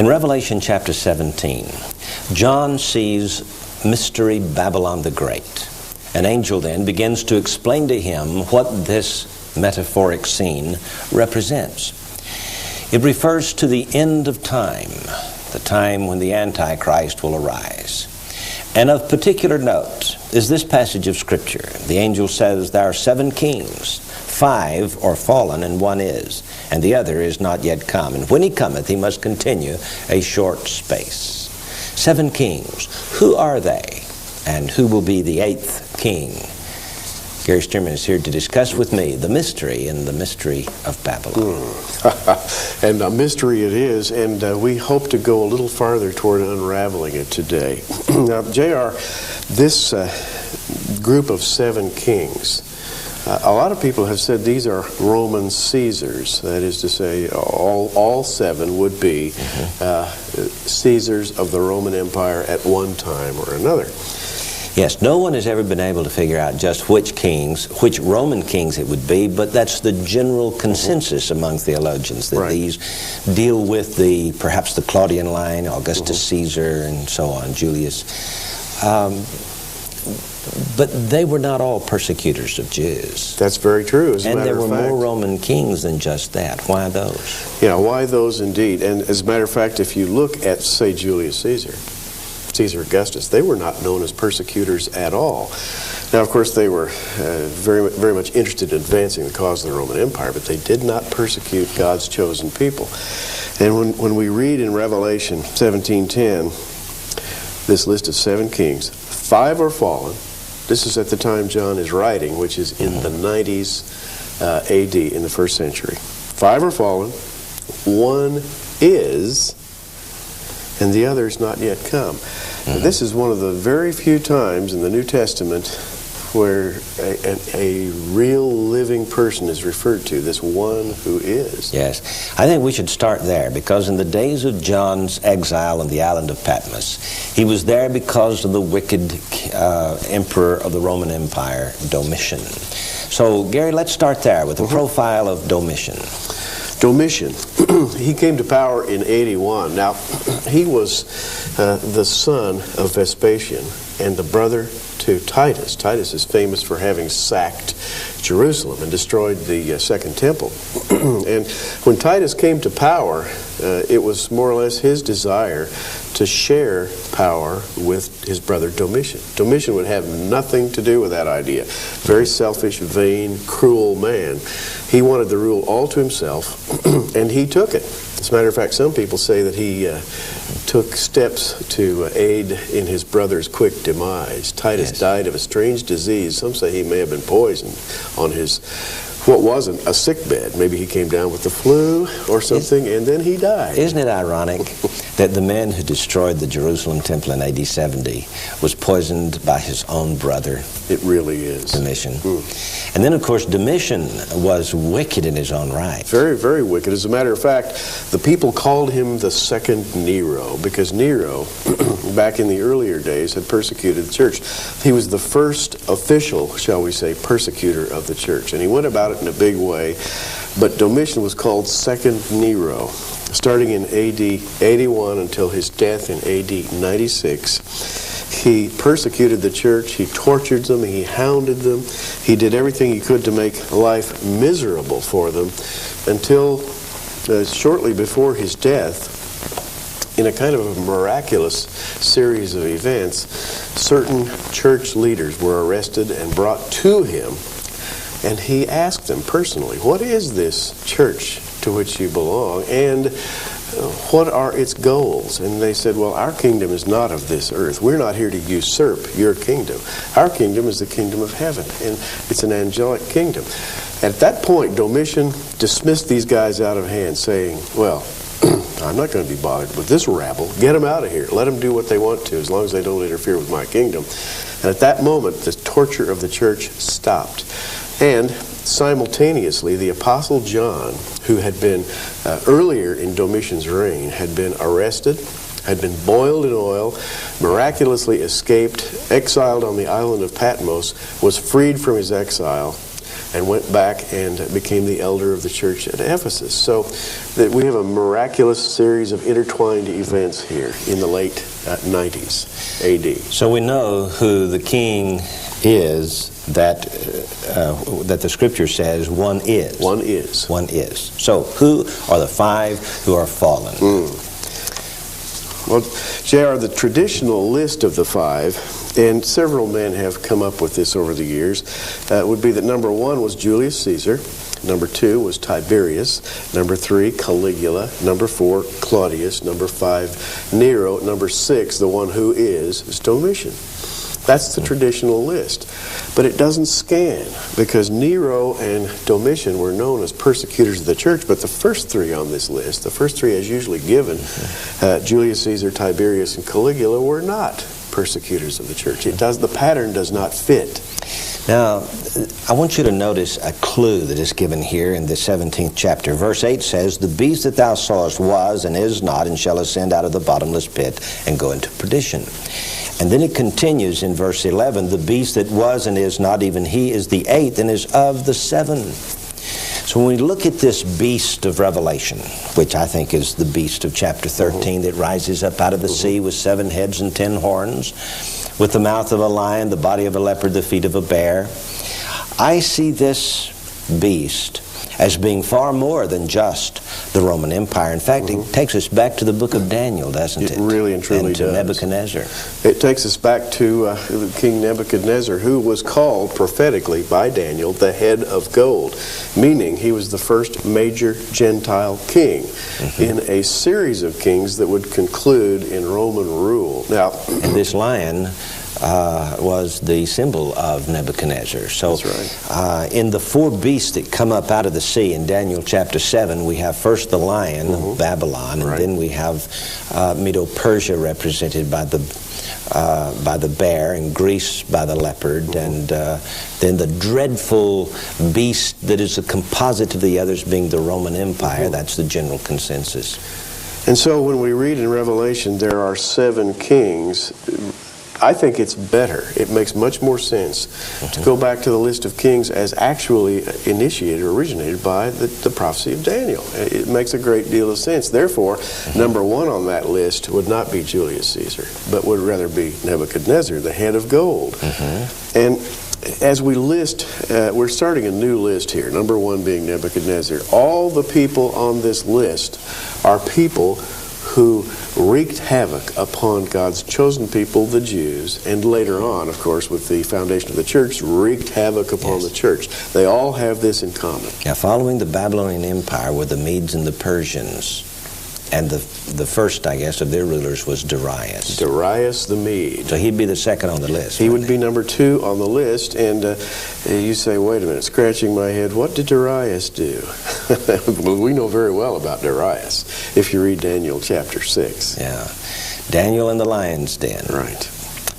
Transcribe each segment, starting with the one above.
In Revelation chapter 17, John sees Mystery Babylon the Great. An angel then begins to explain to him what this metaphoric scene represents. It refers to the end of time, the time when the Antichrist will arise. And of particular note is this passage of Scripture. The angel says there are 7 kings, 5 are fallen and 1 is, and the other is not yet come. And when he cometh, he must continue a short space. 7 kings. Who are they? And who will be the 8th king? Gary Stearman is here to discuss with me the mystery and the mystery of Babylon. And a mystery it is, and we hope to go a little farther toward unraveling it today. Now, J.R., this group of 7 kings, a lot of people have said these are Roman Caesars. That is to say, all 7 would be Caesars of the Roman Empire at one time or another. Yes, no one has ever been able to figure out just which Roman kings it would be, but that's the general consensus among theologians, that these deal with perhaps the Claudian line, Augustus Caesar, and so on, Julius. But they were not all persecutors of Jews. That's very true, as a matter of fact. And there were more Roman kings than just that. Why those? Yeah, why those indeed? And as a matter of fact, if you look at, say, Julius Caesar, Caesar Augustus, they were not known as persecutors at all. Now, of course, they were very much interested in advancing the cause of the Roman Empire, but they did not persecute God's chosen people. And when we read in Revelation 17:10, this list of 7 kings, 5 are fallen. This is at the time John is writing, which is in the 90s AD, in the 1st century. 5 are fallen, 1 is, and the other is not yet come. This is one of the very few times in the New Testament where a real living person is referred to, this one who is. Yes, I think we should start there, because in the days of John's exile on the island of Patmos, he was there because of the wicked emperor of the Roman Empire, Domitian. So, Gary, let's start there with the profile of Domitian. Domitian, he came to power in 81. Now, he was the son of Vespasian and the brother to Titus. Titus is famous for having sacked Jerusalem and destroyed the Second Temple. And when Titus came to power, it was more or less his desire to share power with his brother Domitian. Domitian would have nothing to do with that idea. Very selfish, vain, cruel man. He wanted the rule all to himself, and he took it. As a matter of fact, some people say that he took steps to aid in his brother's quick demise. Titus died of a strange disease. Some say he may have been poisoned on his, what wasn't a sick bed. Maybe he came down with the flu or something, and then he died. Isn't it ironic that the man who destroyed the Jerusalem temple in AD 70 was poisoned by his own brother? It really is. Domitian. And then, of course, Domitian was wicked in his own right. Very, very wicked. As a matter of fact, the people called him the second Nero, because Nero, back in the earlier days, had persecuted the church. He was the first official, shall we say, persecutor of the church, and he went about it in a big way. But Domitian was called second Nero, starting in AD 81 until his death in AD 96. He persecuted the church, he tortured them, he hounded them, he did everything he could to make life miserable for them, until shortly before his death, in a kind of a miraculous series of events, certain church leaders were arrested and brought to him, and he asked them personally, what is this church to which you belong, and what are its goals? And they said, well, our kingdom is not of this earth. We're not here to usurp your kingdom. Our kingdom is the kingdom of heaven, and it's an angelic kingdom. At that point, Domitian dismissed these guys out of hand, saying, well, I'm not going to be bothered with this rabble. Get them out of here. Let them do what they want to, as long as they don't interfere with my kingdom. And at that moment, the torture of the church stopped. And simultaneously, the Apostle John, who had been earlier in Domitian's reign, had been arrested, had been boiled in oil, miraculously escaped, exiled on the island of Patmos, was freed from his exile, and went back and became the elder of the church at Ephesus. So that we have a miraculous series of intertwined events here in the late 90s AD. So we know who the king is that the Scripture says one is. One is. One is. So who are the five who are fallen? Well, J.R., the traditional list of the five, and several men have come up with this over the years, would be that number 1 was Julius Caesar, number 2 was Tiberius, number 3 Caligula, number 4 Claudius, number 5 Nero, number 6, the one who is Domitian. That's the traditional list. But it doesn't scan, because Nero and Domitian were known as persecutors of the church, but the first 3 on this list, the first 3 as usually given, Julius Caesar, Tiberius, and Caligula, were not persecutors of the church. The pattern does not fit. Now, I want you to notice a clue that is given here in the 17th chapter. Verse 8 says, "The beast that thou sawest was and is not, and shall ascend out of the bottomless pit and go into perdition." And then it continues in verse 11, "The beast that was and is not, even he is the 8th, and is of the 7." So when we look at this beast of Revelation, which I think is the beast of chapter 13 that rises up out of the sea with 7 heads and 10 horns, with the mouth of a lion, the body of a leopard, the feet of a bear, I see this beast as being far more than just the Roman Empire. In fact, it takes us back to the book of Daniel, doesn't it? It really and truly and to does. Nebuchadnezzar. It takes us back to King Nebuchadnezzar, who was called prophetically by Daniel the head of gold, meaning he was the first major Gentile king in a series of kings that would conclude in Roman rule. Now, and this lion was the symbol of Nebuchadnezzar. So that's right. In the 4 beasts that come up out of the sea in Daniel chapter 7, we have first the lion of Babylon, and then we have Medo-Persia represented by the bear, and Greece by the leopard, and then the dreadful beast that is a composite of the others being the Roman Empire. That's the general consensus. And so when we read in Revelation there are 7 kings, I think it's better. It makes much more sense to go back to the list of kings as actually initiated or originated by the prophecy of Daniel. It makes a great deal of sense. Therefore, number 1 on that list would not be Julius Caesar, but would rather be Nebuchadnezzar, the head of gold. And as we list, we're starting a new list here, number 1 being Nebuchadnezzar. All the people on this list are people who wreaked havoc upon God's chosen people, the Jews, and later on, of course, with the foundation of the church, wreaked havoc upon the church. They all have this in common. Now, following the Babylonian Empire were the Medes and the Persians, and the first, I guess, of their rulers was Darius. Darius the Mede. So he'd be the second on the list. He would be number 2 on the list, and you say, wait a minute, scratching my head, what did Darius do? Well, we know very well about Darius if you read Daniel chapter 6. Yeah. Daniel in the lion's den. Right.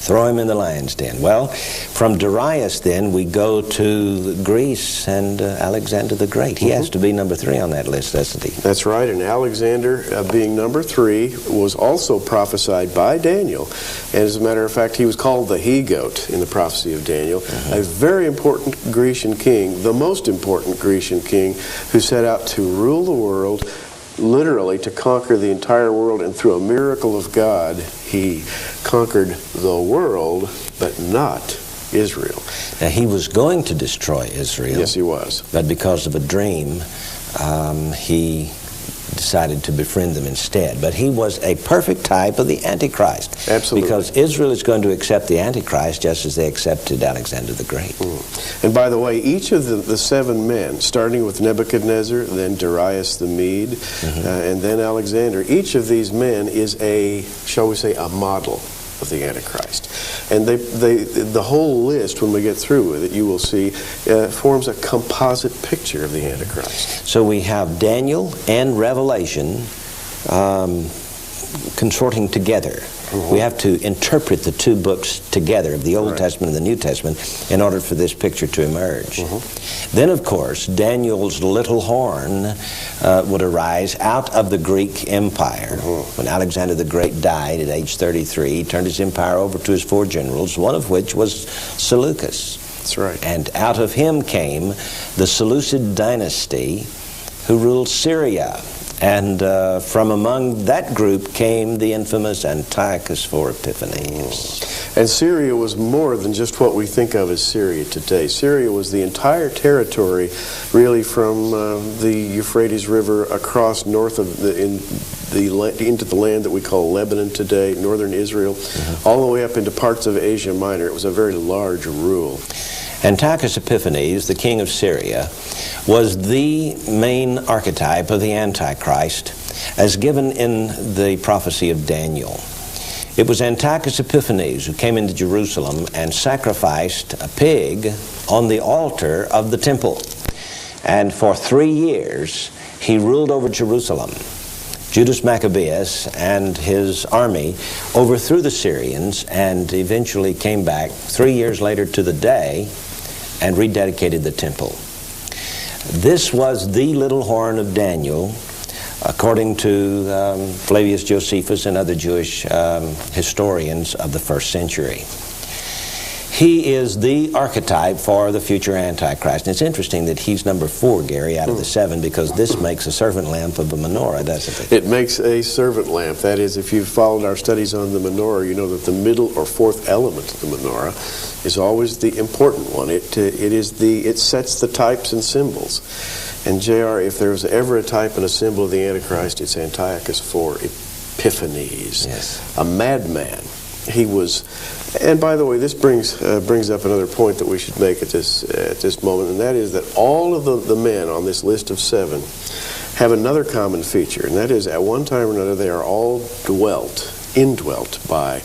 Throw him in the lion's den. Well, from Darius then we go to Greece and Alexander the Great. He has to be number 3 on that list, doesn't he? That's right, and Alexander being number 3 was also prophesied by Daniel. And as a matter of fact, he was called the he-goat in the prophecy of Daniel. A very important Grecian king, the most important Grecian king, who set out to rule the world, literally to conquer the entire world, and through a miracle of God, he conquered the world, but not Israel. Now, he was going to destroy Israel. Yes, he was. But because of a dream, he decided to befriend them instead. But he was a perfect type of the Antichrist. Absolutely. Because Israel is going to accept the Antichrist just as they accepted Alexander the Great. And by the way, each of the 7 men, starting with Nebuchadnezzar, then Darius the Mede, and then Alexander, each of these men is a, shall we say, a model of the Antichrist. And the whole list, when we get through with it, you will see, forms a composite picture of the Antichrist. So we have Daniel and Revelation consorting together. We have to interpret the 2 books together of the Old Testament and the New Testament in order for this picture to emerge. Then, of course, Daniel's little horn would arise out of the Greek Empire. When Alexander the Great died at age 33, he turned his empire over to his 4 generals, one of which was Seleucus. That's right. And out of him came the Seleucid dynasty who ruled Syria. And from among that group came the infamous Antiochus IV Epiphanes. And Syria was more than just what we think of as Syria today. Syria was the entire territory, really, from the Euphrates River across north of into the land that we call Lebanon today, northern Israel, all the way up into parts of Asia Minor. It was a very large rule. Antiochus Epiphanes, the king of Syria, was the main archetype of the Antichrist as given in the prophecy of Daniel. It was Antiochus Epiphanes who came into Jerusalem and sacrificed a pig on the altar of the temple. And for 3 years, he ruled over Jerusalem. Judas Maccabeus and his army overthrew the Syrians and eventually came back 3 years later to the day and rededicated the temple. This was the little horn of Daniel, according to Flavius Josephus and other Jewish historians of the first century. He is the archetype for the future Antichrist. And it's interesting that he's number 4, Gary, out of the 7, because this makes a servant lamp of a menorah, doesn't it? It makes a servant lamp. That is, if you've followed our studies on the menorah, you know that the middle or 4th element of the menorah is always the important one. It sets the types and symbols. And J.R., if there was ever a type and a symbol of the Antichrist, it's Antiochus IV Epiphanes, yes. A madman. He was, and by the way, this brings up another point that we should make at this moment, and that is that all of the men on this list of 7 have another common feature, and that is at one time or another they are all indwelt by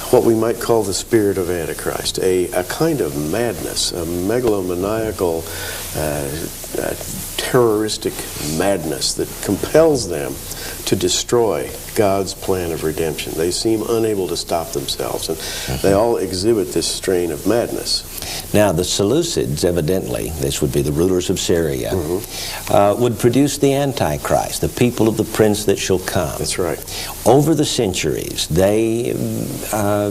what we might call the spirit of Antichrist, a kind of madness, a megalomaniacal, terroristic madness that compels them to destroy God's plan of redemption. They seem unable to stop themselves, and they all exhibit this strain of madness. Now, the Seleucids, evidently, this would be the rulers of Syria, would produce the Antichrist, the people of the prince that shall come. That's right. Over the centuries, they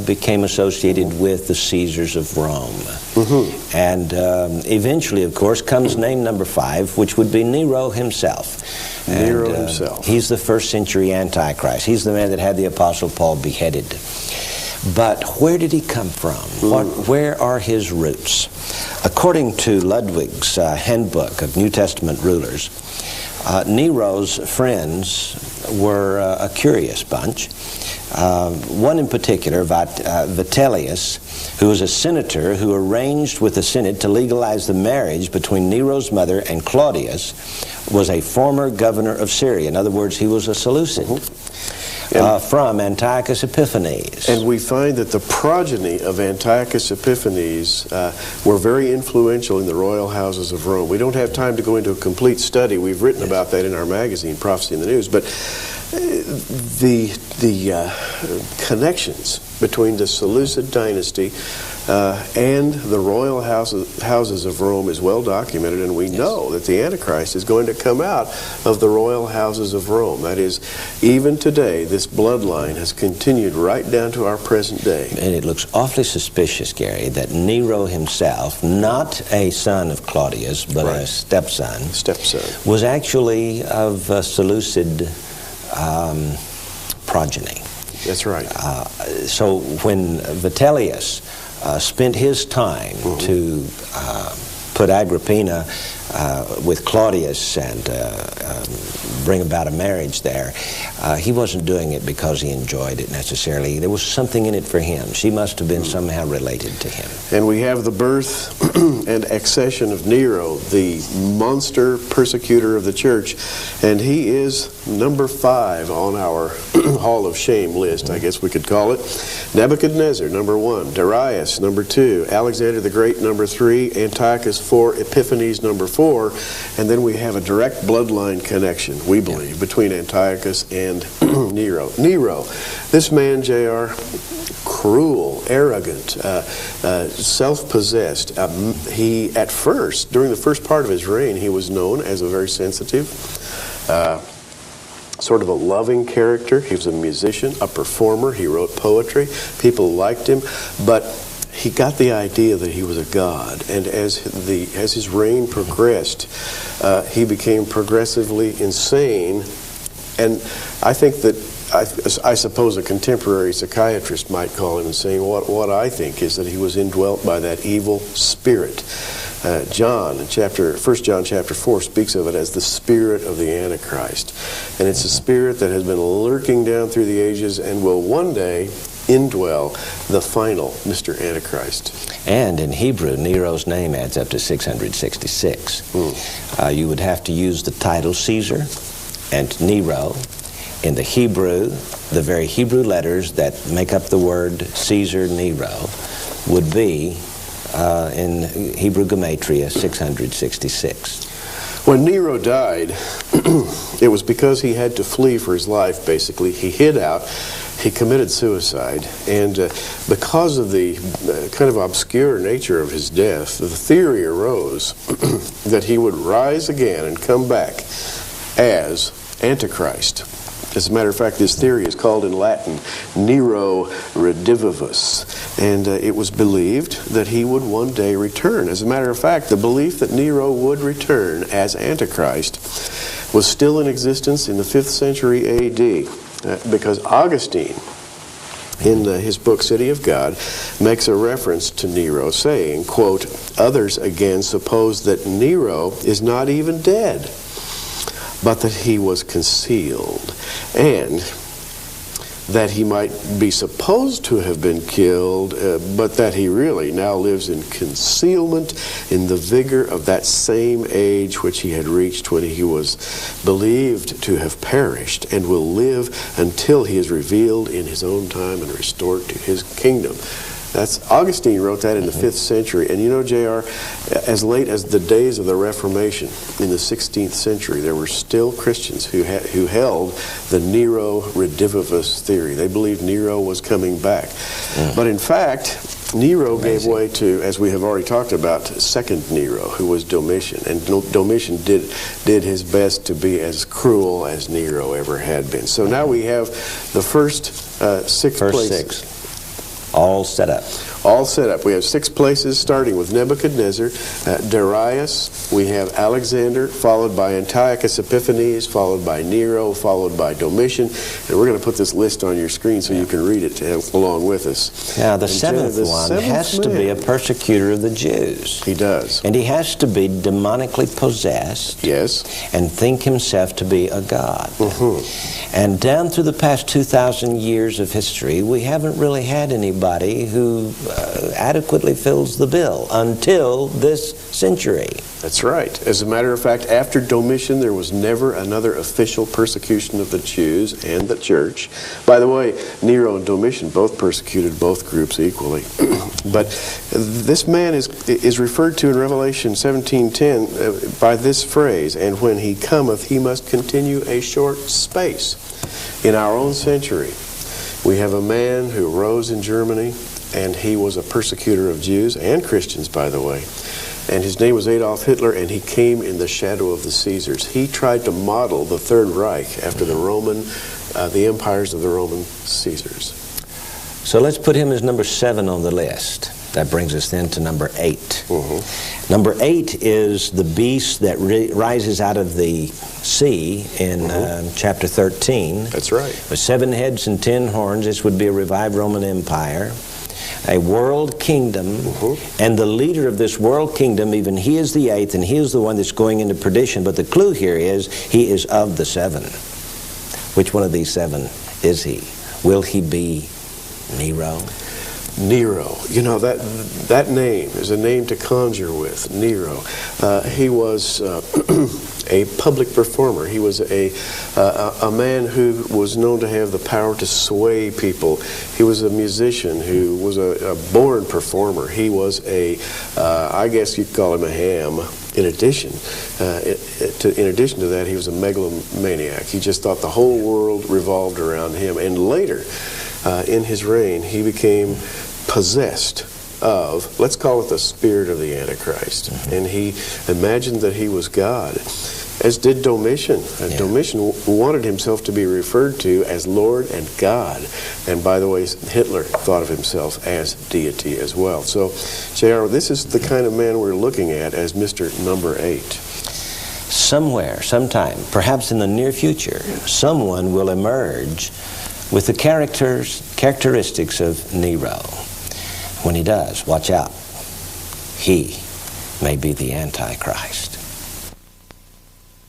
became associated with the Caesars of Rome. And eventually, of course, comes name number 5, which would be Nero himself. Nero himself. He's the first century Antichrist. He's the man that had the Apostle Paul beheaded. But where did he come from? Where are his roots? According to Ludwig's Handbook of New Testament Rulers, Nero's friends were a curious bunch. One in particular, Vitellius, who was a senator who arranged with the Senate to legalize the marriage between Nero's mother and Claudius, was a former governor of Syria. In other words, he was a Seleucid. From Antiochus Epiphanes. And we find that the progeny of Antiochus Epiphanes were very influential in the royal houses of Rome. We don't have time to go into a complete study. We've written about that in our magazine, Prophecy in the News. But the connections between the Seleucid dynasty and the royal houses of Rome is well documented, and we know that the Antichrist is going to come out of the royal houses of Rome. That is, even today, this bloodline has continued right down to our present day. And it looks awfully suspicious, Gary, that Nero himself, not a son of Claudius, but a stepson, was actually of Seleucid progeny. That's right. So when Vitellius spent his time to put Agrippina with Claudius and bring about a marriage there, he wasn't doing it because he enjoyed it necessarily. There was something in it for him. She must have been somehow related to him. And we have the birth and accession of Nero, the monster persecutor of the church, and he is number 5 on our Hall of Shame list, I guess we could call it. Nebuchadnezzar, number 1. Darius, number 2. Alexander the Great, number 3. Antiochus IV Epiphanes, number 4. And then we have a direct bloodline connection, we believe, between Antiochus and Nero. Nero, this man, J.R., cruel, arrogant, self-possessed. He, at first, during the first part of his reign, he was known as a very sensitive, sort of a loving character. He was a musician, a performer. He wrote poetry. People liked him. But he got the idea that he was a god, and as his reign progressed, he became progressively insane. And I think that I suppose a contemporary psychiatrist might call him and saying what I think is that he was indwelt by that evil spirit. 1 John chapter 4 speaks of it as the spirit of the Antichrist. And it's a spirit that has been lurking down through the ages and will one day indwell the final Mr. Antichrist. And in Hebrew, Nero's name adds up to 666. You would have to use the title Caesar and Nero. In the Hebrew, the very Hebrew letters that make up the word Caesar, Nero, would be in Hebrew Gematria 666. When Nero died, it was because he had to flee for his life, basically. He hid out. He committed suicide. And because of the kind of obscure nature of his death, the theory arose that he would rise again and come back as Antichrist. As a matter of fact, this theory is called in Latin Nero redivivus, and it was believed that he would one day return. As a matter of fact, the belief that Nero would return as Antichrist was still in existence in the 5th century A.D., because Augustine, in his book City of God, makes a reference to Nero, saying, quote, "Others again suppose that Nero is not even dead, but that he was concealed, and that he might be supposed to have been killed, but that he really now lives in concealment in the vigor of that same age which he had reached when he was believed to have perished, and will live until he is revealed in his own time and restored to his kingdom." That's Augustine wrote that in the 5th century. And you know, J.R., as late as the days of the Reformation in the 16th century, there were still Christians who held the Nero redivivus theory. They believed Nero was coming back. But in fact, Nero gave way to, as we have already talked about, second Nero, who was Domitian. And Domitian did his best to be as cruel as Nero ever had been. So now we have the first six places. All set up. All set up. We have 6 places, starting with Nebuchadnezzar, Darius, we have Alexander, followed by Antiochus Epiphanes, followed by Nero, followed by Domitian. And we're going to put this list on your screen so you can read it along with us. Now, the seventh one has to be a persecutor of the Jews. He does. And he has to be demonically possessed. Yes. And think himself to be a god. And down through the past 2,000 years of history, we haven't really had anybody who adequately fills the bill until this century. That's right. As a matter of fact, after Domitian, there was never another official persecution of the Jews and the church. By the way, Nero and Domitian both persecuted both groups equally. But this man is referred to in Revelation 17:10 by this phrase, "And when he cometh, he must continue a short space." In our own century, we have a man who rose in Germany, and he was a persecutor of Jews and Christians, by the way. And his name was Adolf Hitler, and he came in the shadow of the Caesars. He tried to model the Third Reich after the empires of the Roman Caesars. So let's put him as number 7 on the list. That brings us then to number 8. Number 8 is the beast that rises out of the sea in chapter 13. That's right. With 7 heads and 10 horns, this would be a revived Roman Empire. A world kingdom, and the leader of this world kingdom, even he is the 8th, and he is the one that's going into perdition. But the clue here is he is of the 7. Which one of these 7 is he? Will he be Nero? Nero. You know, that name is a name to conjure with, Nero. He was a public performer. He was a man who was known to have the power to sway people. He was a musician who was a born performer. He was I guess you'd call him a ham. In addition to that, he was a megalomaniac. He just thought the whole world revolved around him. And later, in his reign, he became possessed of, let's call it the spirit of the Antichrist. And he imagined that he was God. As did Domitian. Domitian wanted himself to be referred to as Lord and God. And by the way, Hitler thought of himself as deity as well. So, J.R., this is the kind of man we're looking at as Mr. Number 8. Somewhere, sometime, perhaps in the near future, someone will emerge with the characteristics of Nero. When he does, watch out. He may be the Antichrist.